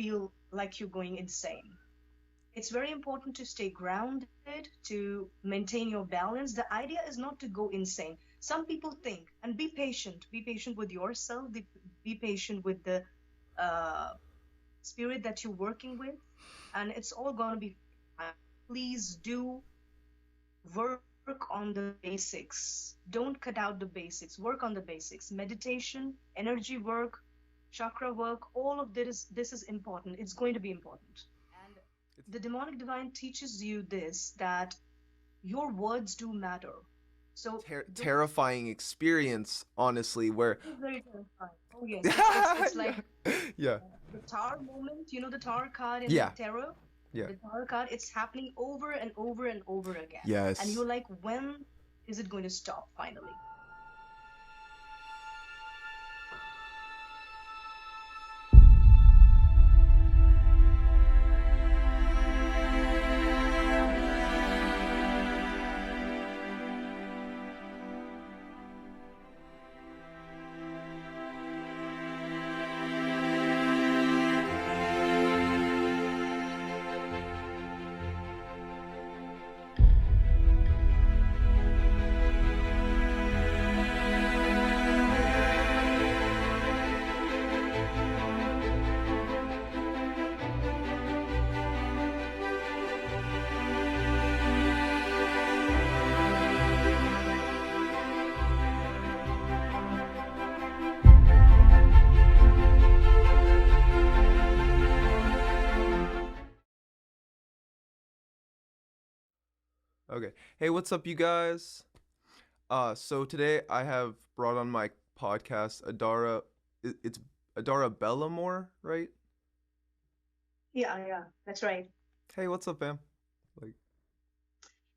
feel like you're going insane. It's very important to stay grounded, to maintain your balance. The idea is not to go insane. Some people think, and be patient with yourself, be patient with the uh, spirit that you're working with, and it's all going to be fine. Please do work on the basics. Don't cut out the basics. Work on the basics. Meditation, energy work, chakra work, all of this is important. It's going to be important. And It's the demonic divine teaches you this, that your words do matter. So don't. terrifying experience, honestly, where It is very terrifying. Oh yes, it's yeah, like yeah, the tower moment. You know the tower card in yeah, tarot. yeah. The tower card. It's happening over and over and over again, and Yes. you're like, when is it going to stop finally? Okay. Hey, what's up, you guys? So today I have brought on my podcast Adara. It's Adara Belamour, right? Yeah, that's right. Hey, what's up, fam? Like,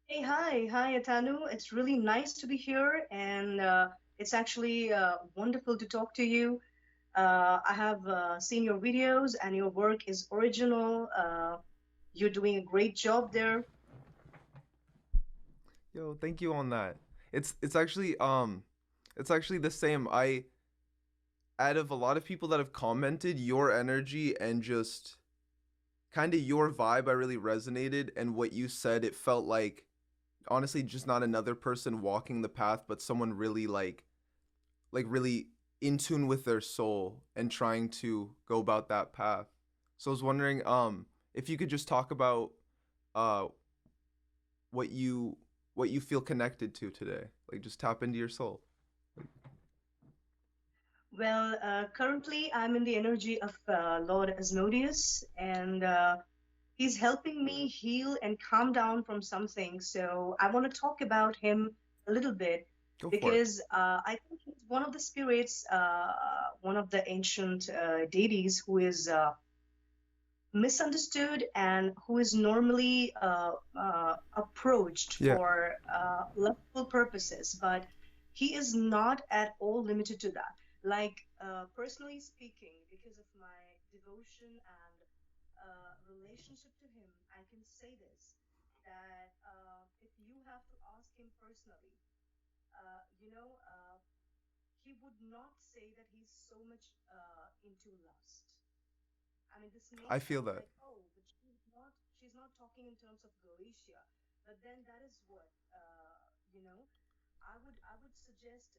Hey, hi, Atanu. It's really nice to be here, and it's actually wonderful to talk to you. I have seen your videos, and your work is original. You're doing a great job there. yo, thank you on that. It's actually the same. I Out of a lot of people that have commented, your energy and just kind of your vibe, I really resonated, and what you said, it felt like honestly just not another person walking the path, but someone really really in tune with their soul and trying to go about that path. So I was wondering if you could just talk about uh what you what you feel connected to today. Like just tap into your soul. Well, currently I'm in the energy of Lord Asmodeus, and he's helping me heal and calm down from something. So I want to talk about him a little bit, Go for it. because I think he's one of the spirits, one of the ancient deities who is misunderstood and who is normally approached Yeah. for lustful purposes, but he is not at all limited to that. Like, personally speaking, because of my devotion and relationship to him, I can say this, that if you have to ask him personally, he would not say that he's so much into lust. I mean, this may I feel sound that. like, oh, but she's not talking in terms of Goetia, but then that is what, I would suggest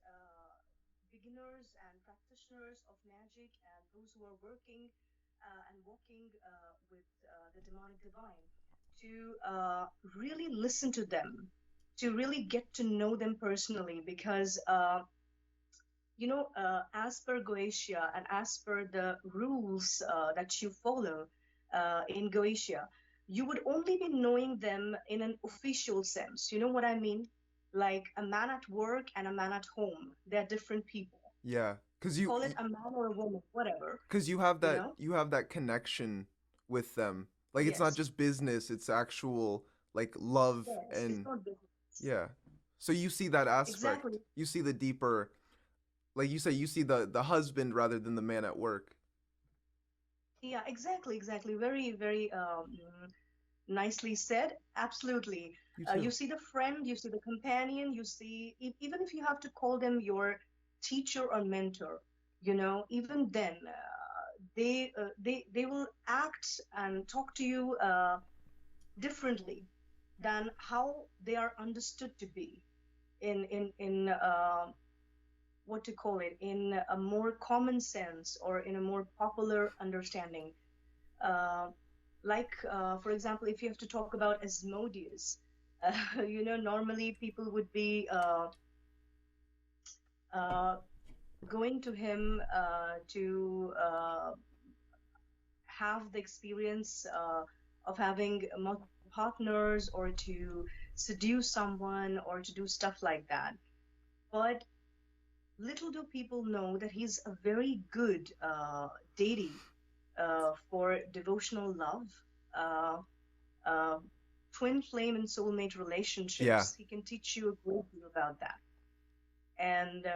beginners and practitioners of magic and those who are working and walking with the demonic divine to really listen to them, to really get to know them personally, because as per Goetia and as per the rules that you follow in Goetia, you would only be knowing them in an official sense. You know what I mean? Like a man at work and a man at home. They're different people. Yeah. Cuz you Call it a man or a woman, whatever, cuz you know? you have that connection with them. Like it's not Yes. just business, it's actual like love Yes. It's and not business. yeah. So you see that aspect. Exactly. You see the deeper, like you say, you see the husband rather than the man at work. Yeah, exactly. Very, very nicely said. Absolutely. You You too. see the friend, you see the companion, you see, even if you have to call them your teacher or mentor, even then, they will act and talk to you differently than how they are understood to be in what to call it, in a more common sense or in a more popular understanding. Uh, for example, if you have to talk about Asmodeus, normally people would be uh, going to him to have the experience of having multiple partners or to seduce someone or to do stuff like that. But little do people know that he's a very good deity for devotional love, uh, uh, twin flame and soulmate Yeah. relationships. He can teach you a great deal about that. And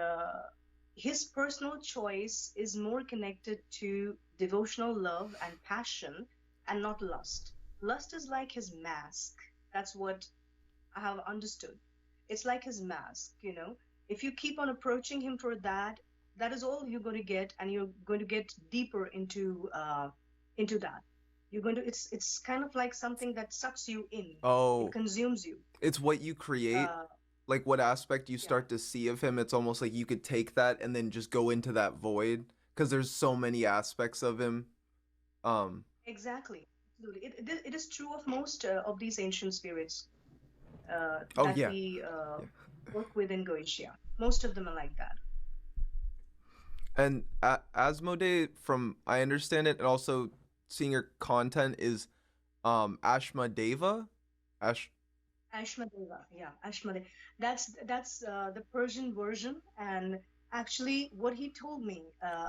his personal choice is more connected to devotional love and passion and not lust. Lust is like his mask. That's what I have understood. It's like his mask. If you keep on approaching him for that, that is all you're going to get, and you're going to get deeper into that. You're going to. It's kind of like something that sucks you in. It Oh, consumes you. it's what you create, Uh, like what aspect you yeah, start to see of him. It's almost like you could take that and then just go into that void because there's so many aspects of him. Um, exactly. Absolutely. It is true of most of these ancient spirits oh that yeah, we yeah. work with in Goetia. Most of them are like that. And Asmodee, from I understand it, and also seeing her content is Ashmadeva. Ash. Ashmadeva, yeah, Ashmadeva. That's the Persian version, and actually, what he told me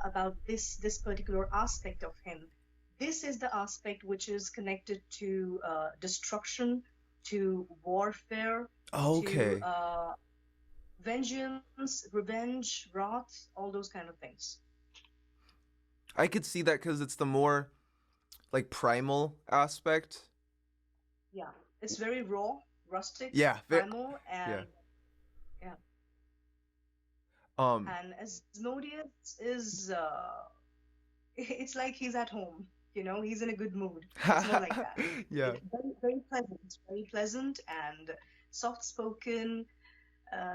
about this particular aspect of him, this is the aspect which is connected to destruction, to warfare, to Okay, vengeance, revenge, wrath, all those kind of things. I could see that because it's the more like primal aspect. Yeah, it's very raw, rustic, Yeah, primal, yeah. and yeah, Um, and Asmodeus is it's like he's at home. He's in a good mood. It's more like that. yeah, Very, very pleasant and soft spoken.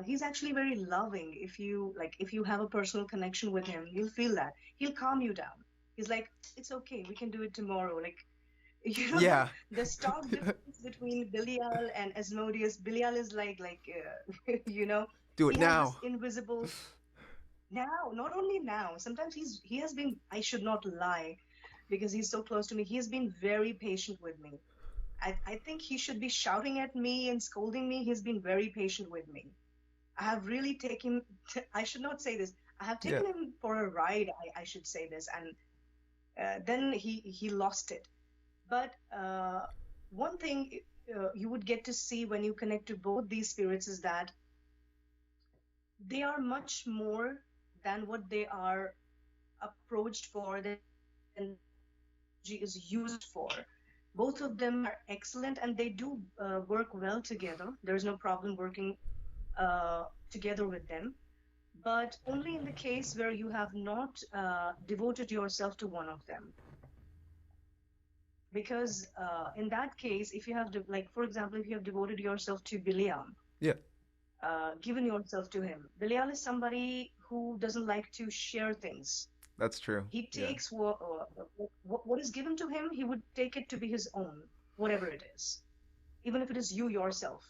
He's actually very loving. If you have a personal connection with him, you'll feel that. He'll calm you down. He's like, it's okay, we can do it tomorrow. Like, yeah. the stark difference between Belial and Asmodeus. Belial is Do it he has this now. invisible now, not only now, sometimes he has been, I should not lie because he's so close to me. He has been very patient with me. I think he should be shouting at me and scolding me. He's been very patient with me. I have really taken, I should not say this. I have Yeah, taken him for a ride, I should say this. And then he lost it. But one thing you would get to see when you connect to both these spirits is that they are much more than what they are approached for, than energy is used for. Both of them are excellent and they do work well together. There's no problem working together with them, but only in the case where you have not devoted yourself to one of them. Because in that case, if you have, like, for example, if you have devoted yourself to Belial, yeah. given yourself to him, Belial is somebody who doesn't like to share things. That's true. He Yeah, takes what is given to him, he would take it to be his own, whatever it is, even if it is you yourself.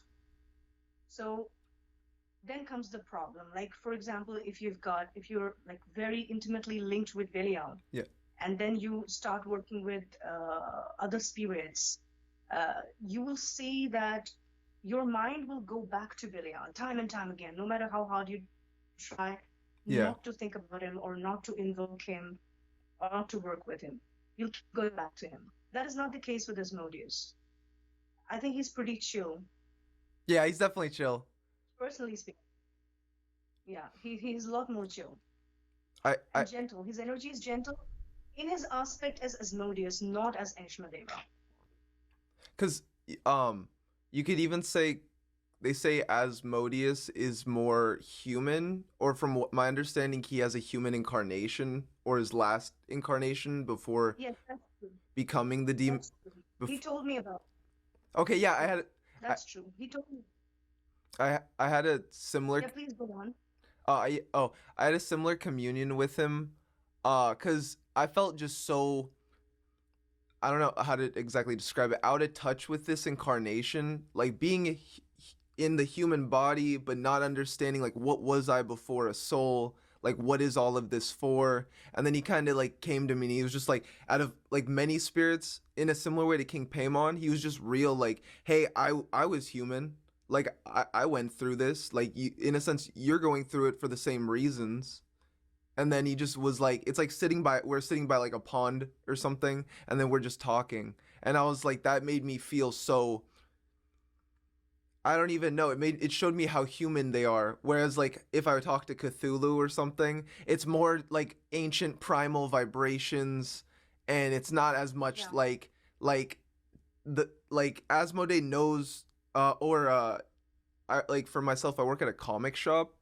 So then comes the problem. Like, for example, if you're like very intimately linked with Belial, yeah, and then you start working with other spirits, you will see that your mind will go back to Belial time and time again, no matter how hard you try yeah. not to think about him or not to invoke him or not to work with him. You'll keep going back to him. That is not the case with Asmodeus. I think he's pretty chill, Yeah, he's definitely chill. personally speaking. Yeah, he's a lot more chill I and gentle. His energy is gentle in his aspect as Asmodeus, not as Ashmadeva. Cause um, you could even say they say Asmodeus is more human, or from what my understanding, he has a human incarnation or his last incarnation before Yes, that's true. becoming the demon. That's true. He told me about. Okay, yeah, Yeah, I, that's true. He told me. I had a similar Yeah, please go on. I had a similar communion with him, cause I felt just so, I don't know how to exactly describe it, out of touch with this incarnation, like being in the human body, but not understanding like what was I before a soul, like what is all of this for? And then he kind of like came to me, and he was just like, out of like many spirits, in a similar way to King Paimon, he was just real, like, hey, I was human, like I went through this, like you, in a sense, you're going through it for the same reasons. And then he just was like, it's like we're sitting by like a pond or something, and then we're just talking, and I was like, that made me feel so, I don't even know, it showed me how human they are, whereas like if I would talk to Cthulhu or something, it's more like ancient primal vibrations, and it's not as much Yeah, like the like Asmodee knows, or I, like for myself, I work at a comic shop,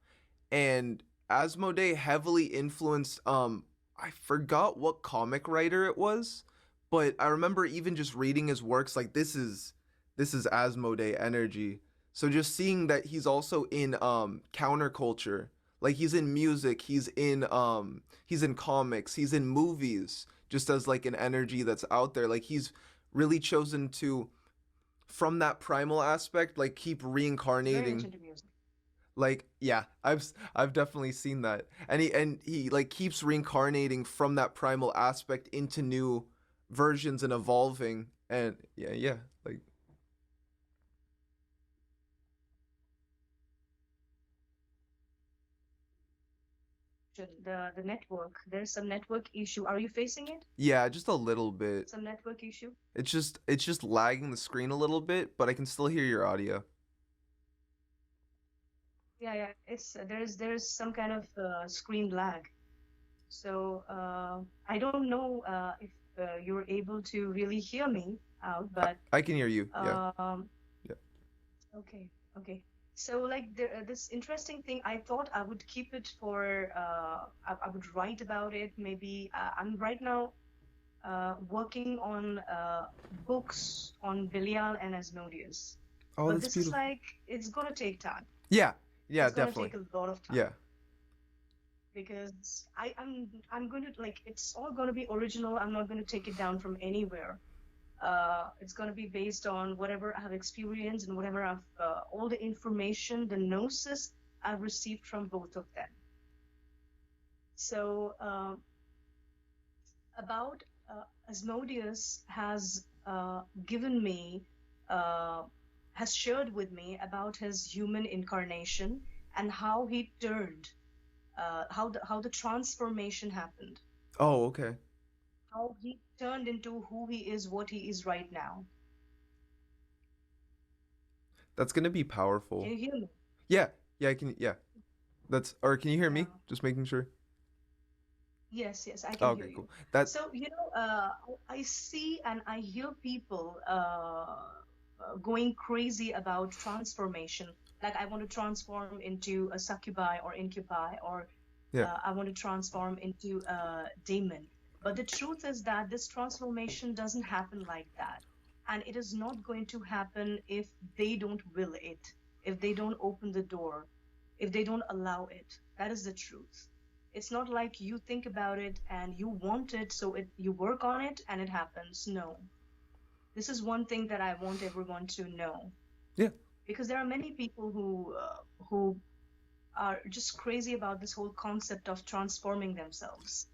and Asmodee heavily influenced, I forgot what comic writer it was, but I remember even just reading his works, like this is Asmodee energy. So just seeing that he's also in counterculture, like he's in music, he's in comics, he's in movies, just as like an energy that's out there. Like he's really chosen to, from that primal aspect, like keep he's very much reincarnating. into music. Like yeah, I've definitely seen that, and he like keeps reincarnating from that primal aspect into new versions and evolving, and yeah, like The network. There's some network issue. Are you facing it? yeah, just a little bit. Some network issue? It's just lagging the screen a little bit, but I can still hear your audio. Yeah, yeah. It's there's some kind of screen lag. So I don't know if you're able to really hear me out, I, but I can hear you. Yeah, um, yeah. okay, okay. So like this interesting thing, I thought I would keep it for I would write about it. Maybe I'm right now working on books on Belial and Asmodeus, Oh, but that's this is beautiful. like it's gonna take time. Yeah, yeah, It's gonna definitely. take a lot of Yeah. time because I'm going to like it's all going to be original. I'm not going to take it down from anywhere. It's going to be based on whatever I've experienced and whatever I've all the information, the gnosis I've received from both of them. So about Asmodeus has given me uh, has shared with me about his human incarnation and how he turned how the transformation happened, Oh, okay. how he turned into who he is, what he is right now. That's gonna be Can powerful. you hear me? Yeah, yeah, I can. Yeah, that's. Or can you hear me? Yeah. Just making sure. Yes, yes, I Oh, can hear okay, you. cool. That. So, I see and I hear people going crazy about transformation. Like, I want to transform into a succubi or incubi, or Yeah. I want to transform into a demon. But the truth is that this transformation doesn't happen like that. And it is not going to happen if they don't will it, if they don't open the door, if they don't allow it. That is the truth. It's not like you think about it and you want it, so you work on it and it happens. No. This is one thing that I want everyone to know, Yeah. because there are many people who are just crazy about this whole concept of transforming themselves.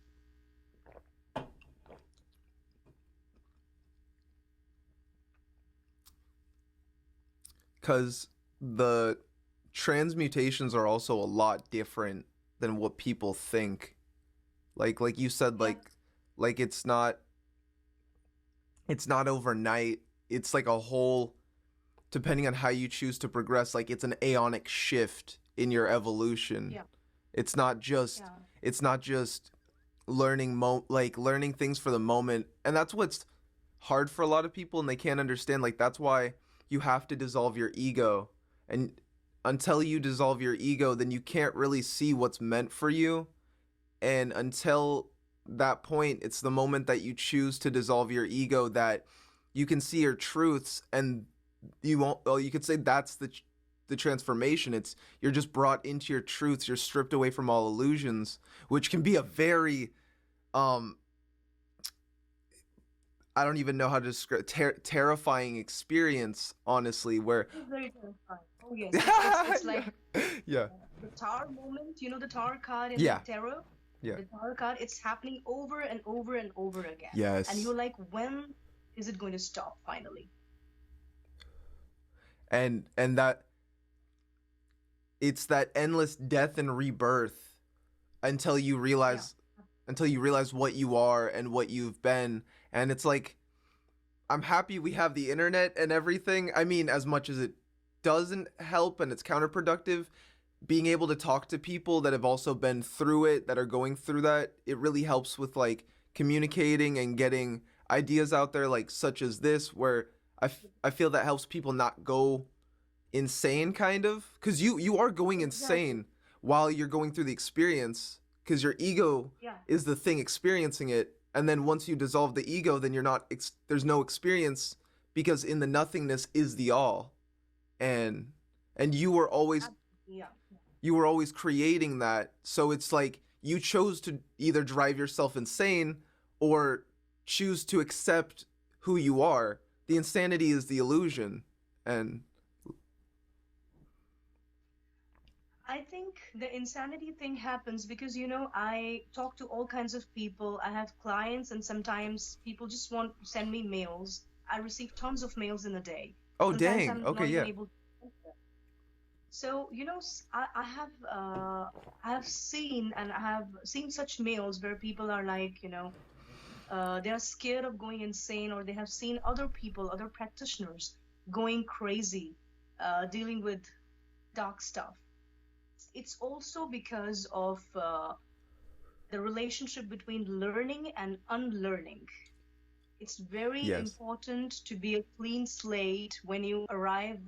Because the transmutations are also a lot different than what people think. Like you said, Yeah, like it's not overnight. It's like a whole, depending on how you choose to progress, like it's an aeonic shift in your evolution. yeah, It's not just yeah, it's not just learning things for the moment. And that's what's hard for a lot of people, and they can't understand, like that's why you have to dissolve your ego. And until you dissolve your ego, then you can't really see what's meant for you. And until that point, it's the moment that you choose to dissolve your ego that you can see your truths, and you won't, well, you could say that's the transformation. It's you're just brought into your truths, you're stripped away from all illusions, which can be a very um I don't even know how to describe terrifying experience, honestly, where It is very terrifying. Oh yes, it's like yeah. the tower moment. You know the tower card in the Yeah. tarot. Yeah. The tower card. It's happening over and over and over again, and Yes. you're like, when is it going to stop finally? And that it's that endless death and rebirth until you Yeah. realize what you are and what you've been. And it's like, I'm happy we have the internet and everything. I mean, as much as it doesn't help and it's counterproductive, being able to talk to people that have also been through it, that are going through that, it really helps with like communicating and getting ideas out there, like such as this, where I feel that helps people not go insane, kind of, because you are going Exactly. insane while you're going through the experience, because your ego Yeah. is the thing experiencing it, and then once you dissolve the ego, then you're not there's no experience, because in the nothingness is the all. And you were always Yeah. creating that, so it's like you chose to either drive yourself insane or choose to accept who you are. The insanity is the illusion. And I think the insanity thing happens because, I talk to all kinds of people. I have clients, and sometimes people just want to send me mails. I receive tons of mails in a day. oh Sometimes dang, I'm okay, not even yeah. able to answer. So, I have seen, and I have seen such mails where people are like, they are scared of going insane, or they have seen other people, other practitioners going crazy, dealing with dark stuff. It's also because of the relationship between learning and unlearning. It's very Yes. important to be a clean slate when you arrive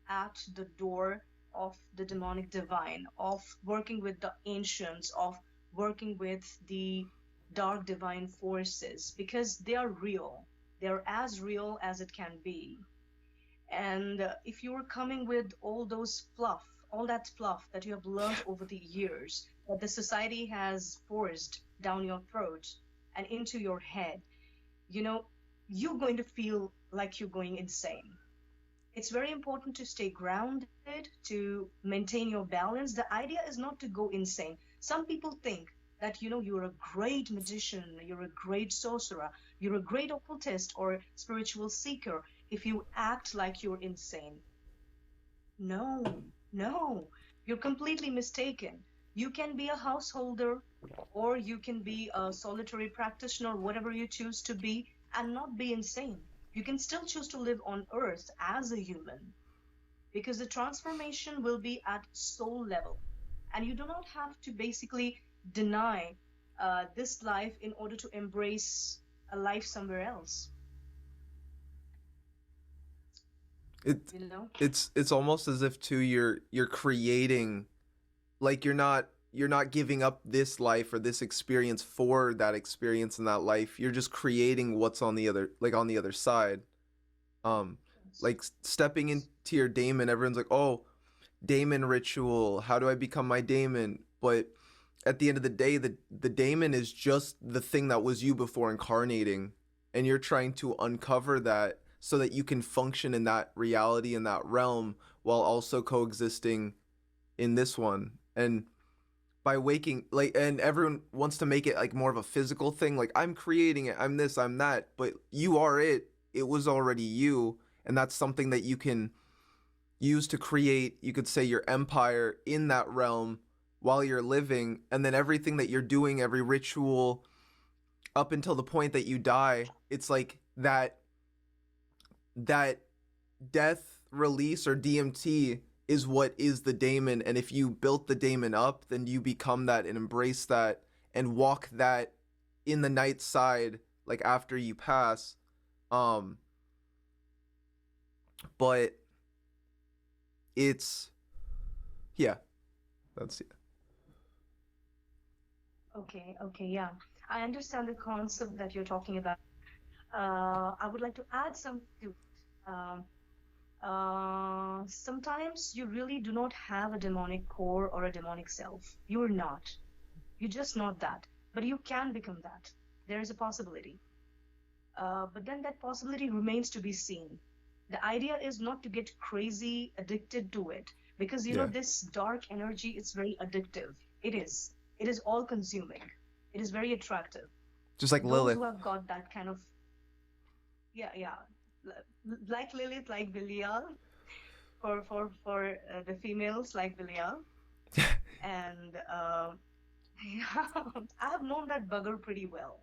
at the door of the demonic divine, of working with the ancients, of working with the dark divine forces, because they are real. They're as real as it can be. And if you are coming with all that fluff that you have learned over the years, that the society has forced down your throat and into your head, you know, you're going to feel like you're going insane. It's very important to stay grounded, to maintain your balance. The idea is not to go insane. Some people think that, you're a great magician, you're a great sorcerer, you're a great occultist or spiritual seeker if you act like you're insane. No, no, you're completely mistaken. You can be a householder, or you can be a solitary practitioner, whatever you choose to be, and not be insane. You can still choose to live on earth as a human, because the transformation will be at soul level. And you do not have to basically deny this life in order to embrace a life somewhere else, it you know? it's almost as if too you're creating, like you're not giving up this life or this experience for that experience in that life. You're just creating what's on the other, like on the other side. um Yes. like stepping into your daemon, everyone's like, oh, daemon ritual, how do I become my daemon? But at the end of the day, the daemon is just the thing that was you before incarnating, and you're trying to uncover that so that you can function in that reality, in that realm, while also coexisting in this one. And by waking, like, and everyone wants to make it like more of a physical thing, like I'm creating it, I'm this, I'm that, but you are it. It was already you, and that's something that you can use to create, you could say, your empire in that realm while you're living. And then everything that you're doing, every ritual up until the point that you die, it's like that death release or DMT is what is the daemon. And if you built the daemon up, then you become that and embrace that and walk that in the night side, like after you pass. um but it's, yeah, that's, yeah. Okay, okay, yeah. I understand the concept that you're talking about. I would like to add something to it. Sometimes you really do not have a demonic core or a demonic self. You're not. You're just not that. But you can become that. There is a possibility. But then that possibility remains to be seen. The idea is not to get crazy addicted to it because, Yeah. this dark energy is very addictive. It is. It is all consuming. It is very attractive. Just like Those Lilith. who have got that kind of, yeah, yeah, like Lilith, like Belial, for the females, like Belial. And yeah, I have known that bugger pretty well.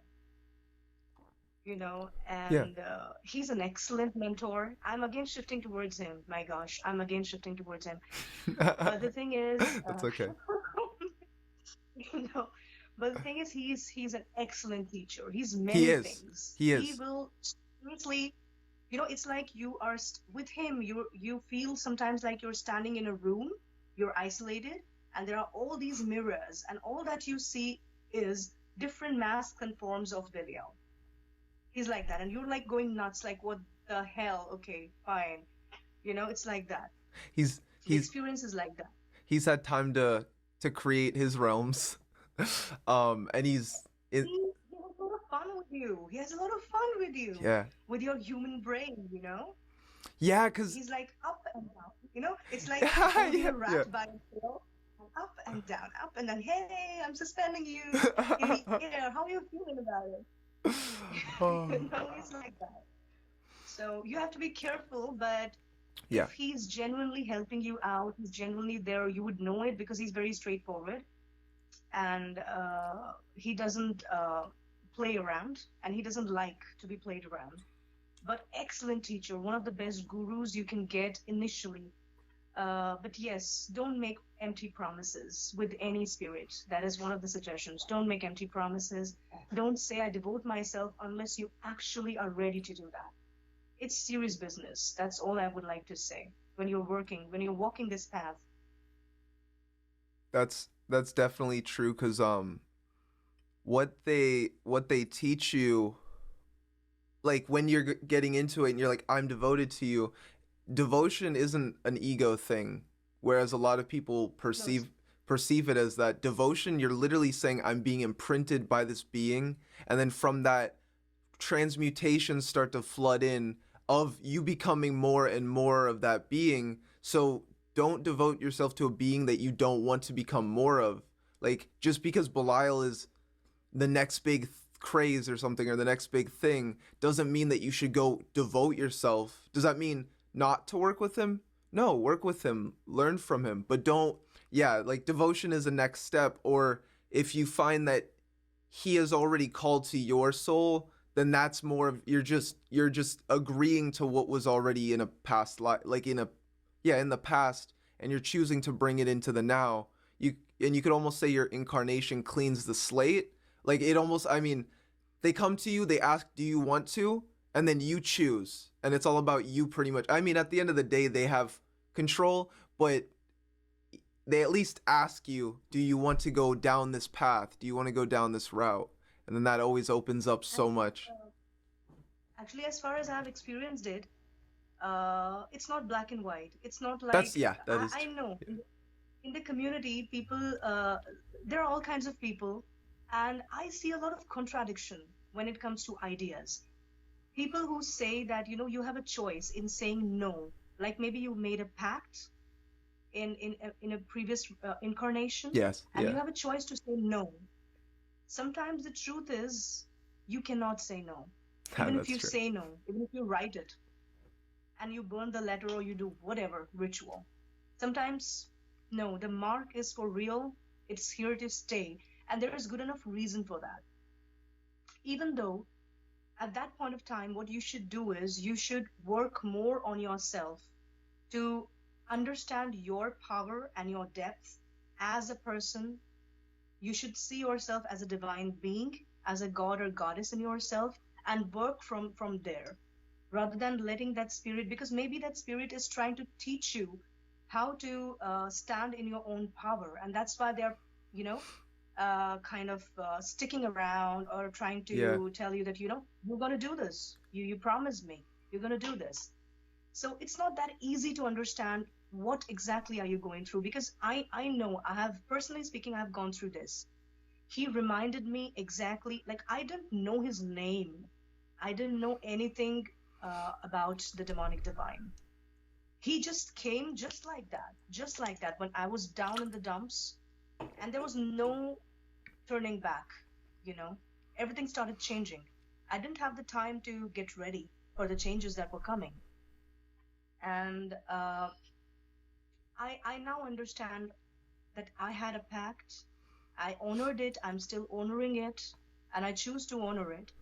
Yeah. And he's an excellent mentor. I'm again shifting towards him. My gosh, I'm again shifting towards him. But the thing is, That's okay. you know, but the thing is, he's an excellent teacher. He's He many is. things. He He is. will seriously, it's like you are with him. You feel sometimes like you're standing in a room, you're isolated, and there are all these mirrors, and all that you see is different masks and forms of Belial. He's like that, and you're like going nuts, like what the hell? Okay, fine. It's like that. He's The he's experience is like that. he's had time to create his realms. And he's it. He has a lot of fun with you. He has a lot of fun with you, Yeah. with your human brain. Yeah, cause He's like up and down. It's like holding yeah, a yeah. rat by a tail, and up and down, up and down. Hey, I'm suspending you in the air. How are you feeling about it? Oh, It's like that. So you have to be careful, but yeah. if he's genuinely helping you out, he's genuinely there, you would know it because he's very straightforward, and he doesn't play around, and he doesn't like to be played around. But excellent teacher, one of the best gurus you can get initially. But yes, don't make empty promises with any spirit. That is one of the suggestions. Don't make empty promises. Don't say, I devote myself unless you actually are ready to do that. It's serious business. That's all I would like to say. When you're walking this path. That's definitely true. Cause what they teach you, like when you're getting into it and you're like, I'm devoted to you. Devotion isn't an ego thing, whereas a lot of people No, it's perceive it as that. Devotion, you're literally saying, I'm being imprinted by this being, and then from that, transmutations start to flood in of you becoming more and more of that being. So don't devote yourself to a being that you don't want to become more of. Like, just because Belial is the next big craze or something, or the next big thing, doesn't mean that you should go devote yourself. Does that mean not to work with him? No, work with him, learn from him, but don't. Yeah, like devotion is a next step. Or if you find that he is already called to your soul, then that's more of, you're just agreeing to what was already in a past life, like in the past, and you're choosing to bring it into the now. You could almost say your incarnation cleans the slate. Like, it almost, I mean, they come to you, they ask, do you want to? And then you choose. And it's all about you pretty much. I mean, at the end of the day, they have control, but they at least ask you, do you want to go down this path? Do you want to go down this route? And then that always opens up so actually, much. actually, as far as I've experienced it, it's not black and white. It's not That's, like yeah, that is I true. know Yeah. in the community, people, there are all kinds of people, and I see a lot of contradiction when it comes to ideas. People who say that you have a choice in saying no, like maybe you made a pact in a previous incarnation, Yes, and you yeah. have a choice to say no. Sometimes the truth is you cannot say no, even if That's you true. say no, even if you write it and you burn the letter or you do whatever ritual. Sometimes, no, the mark is for real, it's here to stay, and there is good enough reason for that. Even though at that point of time, what you should do is you should work more on yourself to understand your power and your depth as a person. You should see yourself as a divine being, as a god or goddess in yourself, and work from there rather than letting that spirit, because maybe that spirit is trying to teach you how to stand in your own power, and that's why they're you know kind of sticking around or trying Yeah. to tell you that, you're going to do this. You promised me you're going to do this. So it's not that easy to understand what exactly are you going through, because I know, I have, personally speaking, I've gone through this. He reminded me exactly, like, I didn't know his name. I didn't know anything about the demonic divine. He just came just like that, when I was down in the dumps, and there was no turning back, you know. Everything started changing. I didn't have the time to get ready for the changes that were coming. And I now understand that I had a pact. I honored it. I'm still honoring it. And I choose to honor it.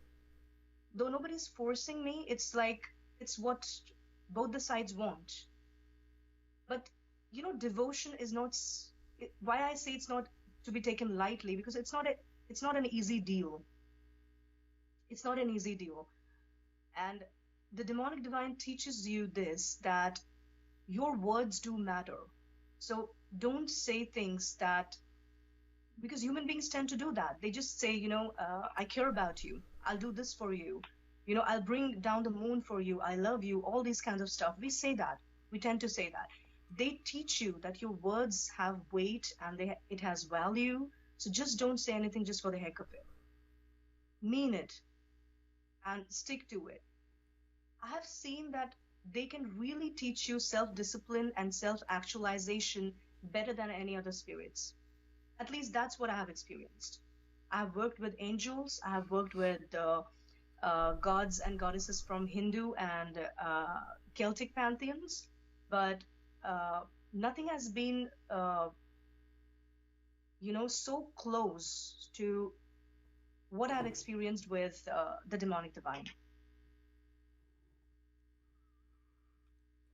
Though nobody's forcing me, it's like, it's what both the sides want. But, devotion is not, why I say it's not to be taken lightly, because it's not an easy deal. It's not an easy deal. And the demonic divine teaches you this, that your words do matter. So don't say things that, because human beings tend to do that. They just say, I care about you. I'll do this for you. I'll bring down the moon for you. I love you. All these kinds of stuff. We say that. We tend to say that. They teach you that your words have weight and it has value. So just don't say anything just for the heck of it. Mean it and stick to it. I have seen that they can really teach you self discipline and self actualization better than any other spirits. At least that's what I have experienced. I have worked with angels, I have worked with gods and goddesses from Hindu and Celtic pantheons, but nothing has been, so close to what I've experienced with the demonic divine.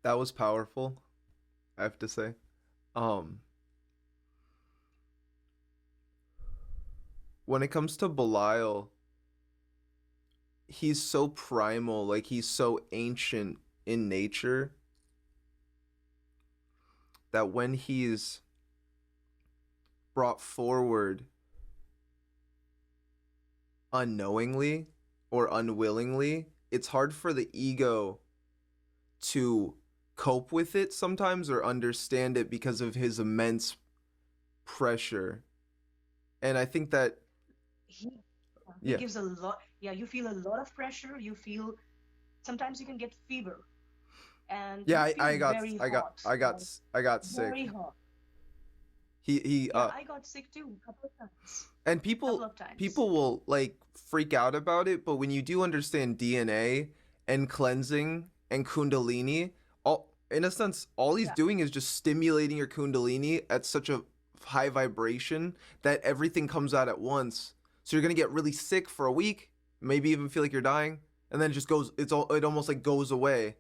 That was powerful, I have to say. Um, when it comes to Belial, he's so primal, like he's so ancient in nature that when he's brought forward unknowingly or unwillingly, it's hard for the ego to cope with it sometimes or understand it because of his immense pressure. And I think that, He, he yeah, gives a lot. Yeah, you feel a lot of pressure. You feel, sometimes you can get fever and yeah, you feel very hot, I got very sick. hot. He Yeah, I got sick too, a couple of times. and Couple people of times. people will like freak out about it, but when you do understand DNA and cleansing and kundalini, all in a sense all he's Yeah. doing is just stimulating your kundalini at such a high vibration that everything comes out at once. So you're going to get really sick for a week, maybe even feel like you're dying, and then it just goes, it almost like goes away.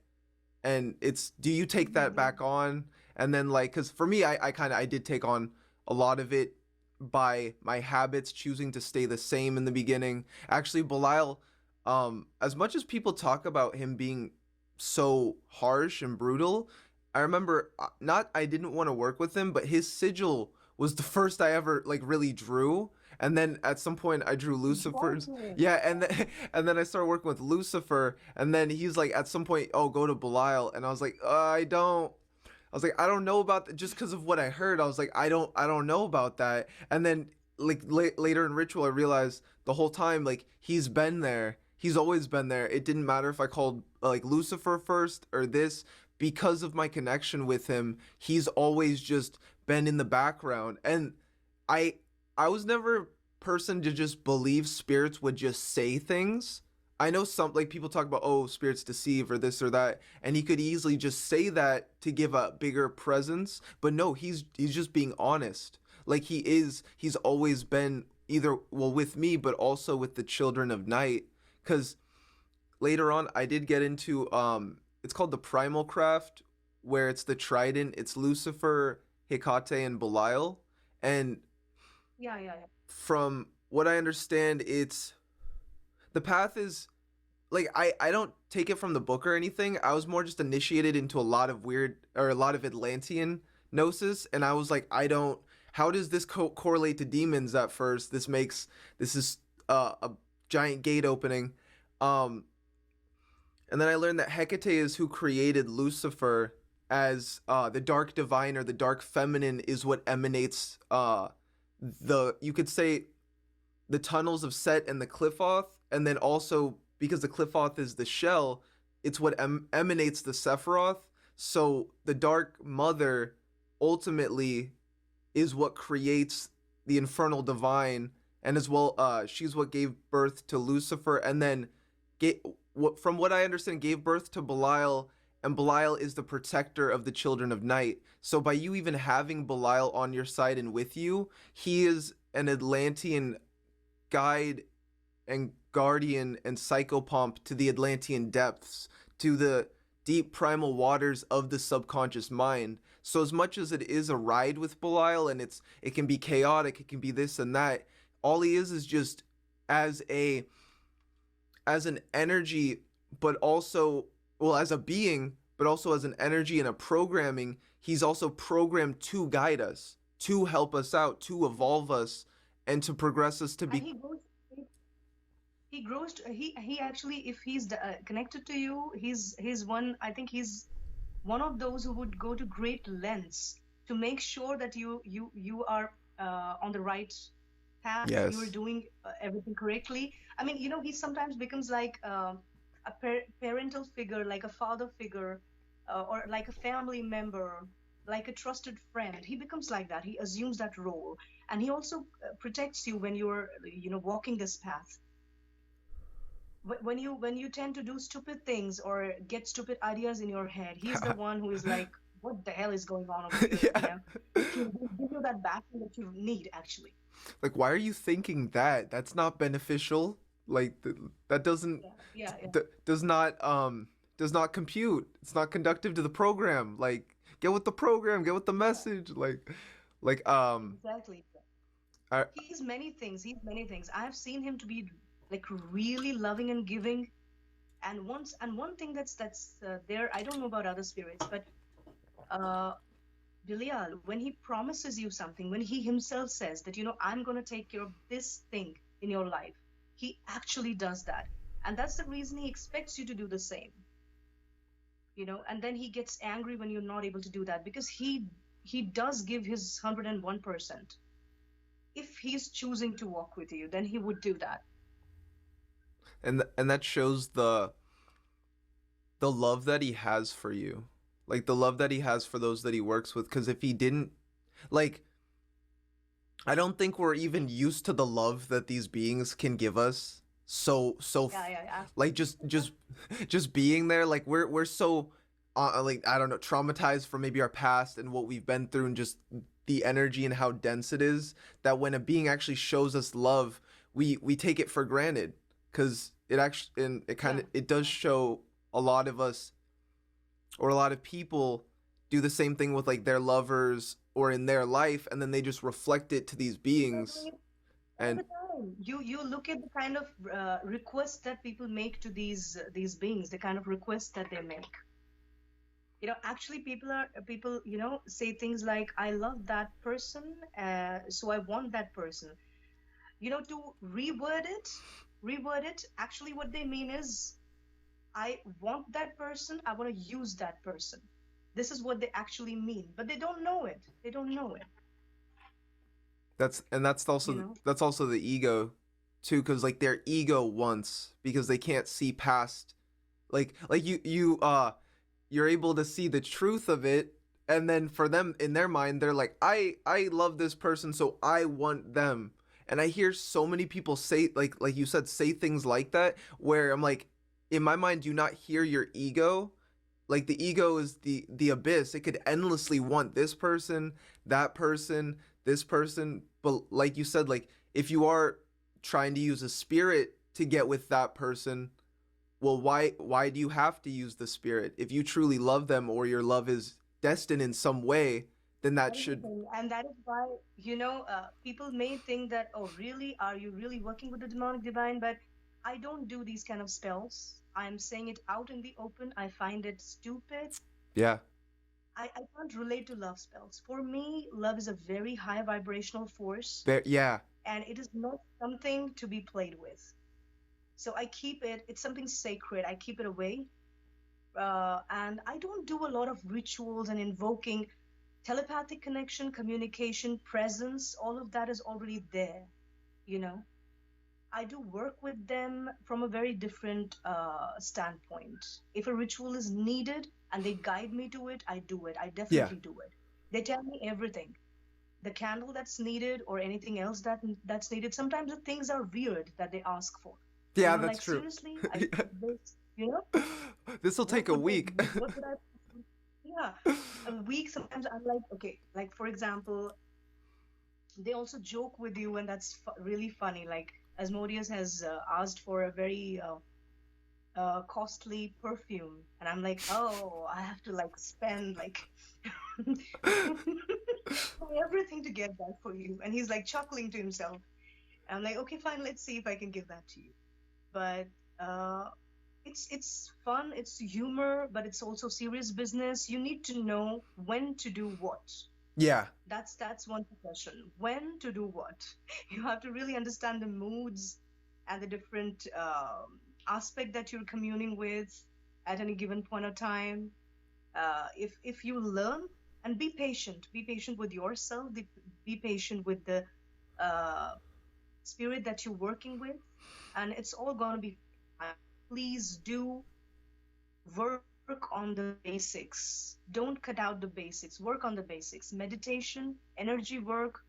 And it's, do you take that Yeah. back on? And then like, because for me, I did take on a lot of it by my habits choosing to stay the same in the beginning. Actually, Belial, as much as people talk about him being so harsh and brutal, I remember, not, I didn't want to work with him, but his sigil was the first I ever like really drew. And then at some point I drew Got Lucifer's. it. Yeah, and then and then I started working with Lucifer, and then he's like at some point, oh, go to Belial, and I was like, I don't. I was like, I don't know about that, just because of what I heard. I was like, I don't know about that. And then like later in ritual, I realized the whole time like he's been there. He's always been there. It didn't matter if I called like Lucifer first or this, because of my connection with him. He's always just been in the background, and I I was never a person to just believe spirits would just say things. I know some like people talk about, oh, spirits deceive or this or that, and he could easily just say that to give a bigger presence. But no, he's just being honest. Like he's always been either, well, with me, but also with the children of night. Because later on I did get into it's called the primal craft, where it's the trident, it's Lucifer, Hecate, and Belial. And Yeah, yeah, yeah. from what I understand, it's the path is like, I don't take it from the book or anything. I was more just initiated into a lot of weird, or a lot of Atlantean gnosis, and I was like, I don't how does this correlate to demons at first? This is a giant gate opening. Um, and then I learned that Hecate is who created Lucifer as the dark divine or the dark feminine is what emanates the you could say the tunnels of Set and the Cliffoth, and then also because the Cliffoth is the shell, it's what emanates the Sephiroth. So the Dark Mother ultimately is what creates the infernal divine, and as well, she's what gave birth to Lucifer, and then from what I understand, gave birth to Belial, and Belial is the protector of the children of night. So by you even having Belial on your side and with you, he is an Atlantean guide and guardian and psychopomp to the Atlantean depths, to the deep primal waters of the subconscious mind. So as much as it is a ride with Belial and it can be chaotic, it can be this and that, all he is just as a as an energy, but also, well, as a being, but also as an energy and a programming, he's also programmed to guide us, to help us out, to evolve us, and to progress us to And be. he grows he actually, if he's connected to you, he's one, I think he's one of those who would go to great lengths to make sure that you are on the right path, you're Yes. doing everything correctly. I mean, he sometimes becomes like a parental figure, like a father figure, or like a family member, like a trusted friend. He becomes like that. He assumes that role, and he also protects you when you're walking this path. When you tend to do stupid things or get stupid ideas in your head, he's the one who is like, what the hell is going on over here, Yeah. to give you that backing that you need, actually. Like, why are you thinking that? That's not beneficial. Like, that doesn't Yeah, yeah, yeah. does not does not compute. It's not conductive to the program. Like, get with the program, get with the Yeah, message. Like exactly. I He's many things. I have seen him to be like really loving and giving. And one thing that's there, I don't know about other spirits, but uh Belial, when he promises you something, when he himself says that, I'm going to take care of this thing in your life, he actually does that. And that's the reason he expects you to do the same, and then he gets angry when you're not able to do that, because he does give his 101%. If he's choosing to walk with you, then he would do that. and that shows the love that he has for you. Like the love that he has for those that he works with, cuz if he didn't, like, I don't think we're even used to the love that these beings can give us. Yeah, yeah, yeah. Like just being there, like we're so like, I don't know, traumatized from maybe our past and what we've been through and just the energy and how dense it is, that when a being actually shows us love, we take it for granted, cuz it actually, and it kind Yeah, of, it does yeah. show a lot of us, or a lot of people do the same thing with like their lovers or in their life, and then they just reflect it to these They're doing beings. it all And the time. You look at the kind of requests that people make to these beings, the kind of requests that they make. Actually, people say things like, I love that person, so I want that person. To reword it, actually what they mean is, I want that person, I want to use that person. This is what they actually mean, but they don't know it. They don't know it, you know. that's also the ego too, because like their ego wants, because they can't see past, like you're able to see the truth of it, and then for them in their mind they're like, I love this person, so I want them. And I hear so many people say, like you said, say things like that, where I'm like, in my mind, do you not hear your ego? Like the ego is the abyss. It could endlessly want this person, that person, this person. But like you said, like if you are trying to use a spirit to get with that person, well, why do you have to use the spirit? If you truly love them, or your love is destined in some way, then that That is the should. thing, and that is why, people may think that, oh, really, are you really working with the demonic divine? But I don't do these kind of spells. I'm saying it out in the open. I find it stupid. Yeah. I can't relate to love spells. For me, love is a very high vibrational force, There, yeah, and it is not something to be played with. So I keep it, it's something sacred. I keep it away. And I don't do a lot of rituals and invoking telepathic connection, communication, presence. All of that is already there, you know. I do work with them from a very different standpoint. If a ritual is needed and they guide me to it, I do it. I yeah, definitely do it. They tell me everything. The candle that's needed or anything else that's needed. Sometimes the things are weird that they ask for. And yeah. I'm That's like, true. seriously? I put this, you know? This will take What a would they, week. what would I, yeah, a week. Sometimes I'm like, okay, like for example, they also joke with you, and that's really funny. Like Asmodeus has asked for a very costly perfume, and I'm like, oh, I have to like spend like everything to get that for you, and he's like chuckling to himself. And I'm like, okay, fine, let's see if I can give that to you. But uh, it's fun, it's humor, but it's also serious business. You need to know when to do what. Yeah, That's one question. When to do what? You have to really understand the moods and the different aspect that you're communing with at any given point of time. If you learn and be patient with yourself, be patient with the uh, spirit that you're working with, and it's all gonna be fine. Please do work on the basics. Don't cut out the basics. Work on the basics. Meditation, energy work,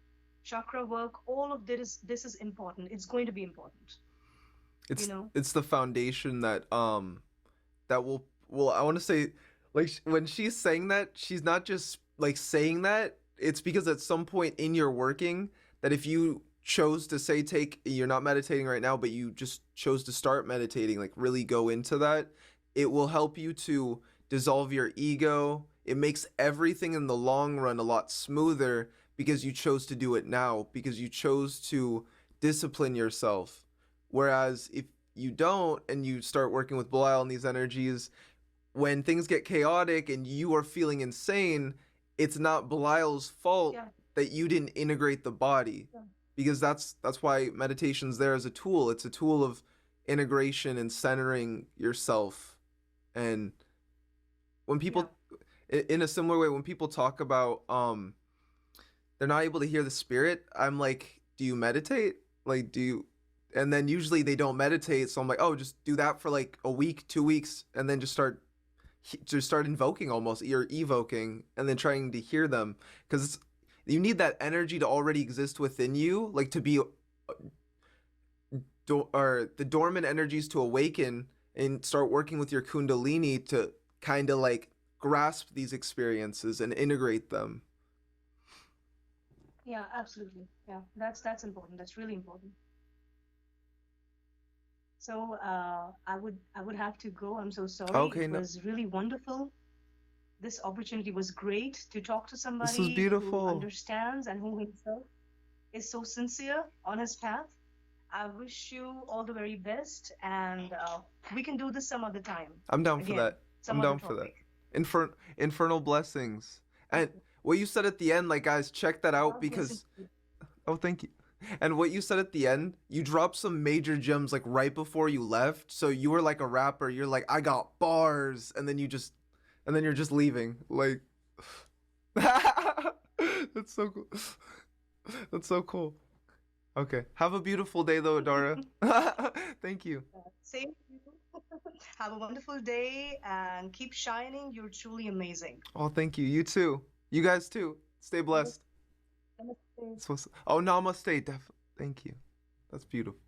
chakra work, all of this is important. It's going to be important, you it's know? it's the foundation that will I want to say, like, when she's saying that, she's not just like saying that. It's because at some point in your working, that if you chose to say, take, you're not meditating right now, but you just chose to start meditating, like really go into that, it will help you to dissolve your ego. It makes everything in the long run a lot smoother because you chose to do it now, because you chose to discipline yourself. Whereas if you don't and you start working with Belial and these energies, when things get chaotic and you are feeling insane, it's not Belial's fault Yeah, that you didn't integrate the body, yeah, because that's why meditation's there as a tool. It's a tool of integration and centering yourself. And when yeah, people, in a similar way, when people talk about they're not able to hear the spirit, I'm like, do you meditate? Like, do you? And then usually they don't meditate, so I'm like, oh, just do that for like a week, 2 weeks, and then just start invoking, almost, you're evoking, and then trying to hear them, because you need that energy to already exist within you, like to be or the dormant energies to awaken and start working with your kundalini to kind of like grasp these experiences and integrate them. yeah, absolutely. Yeah, that's important. That's really important. So I would have to go. I'm so sorry. Okay, It no, was really wonderful. This opportunity was great to talk to this was somebody who beautiful. understands and who himself is so sincere on his path. I wish you all the very best, and we can do this some other time. I'm down for Again, that. some I'm other down for that. topic. Infernal blessings. And Okay. what you said at the end, like, guys, check that out, God's blessing because to you. oh, thank you. And what you said at the end, you dropped some major gems like right before you left. So you were like a rapper. You're like, I got bars, and then you're just leaving. Like, that's so cool. That's so cool. Okay. Have a beautiful day, though, Adara. Thank you. Same to you. Have a wonderful day and keep shining. You're truly amazing. Oh, thank you. You too. You guys too. Stay blessed. Namaste. Oh, namaste. Thank you. That's beautiful.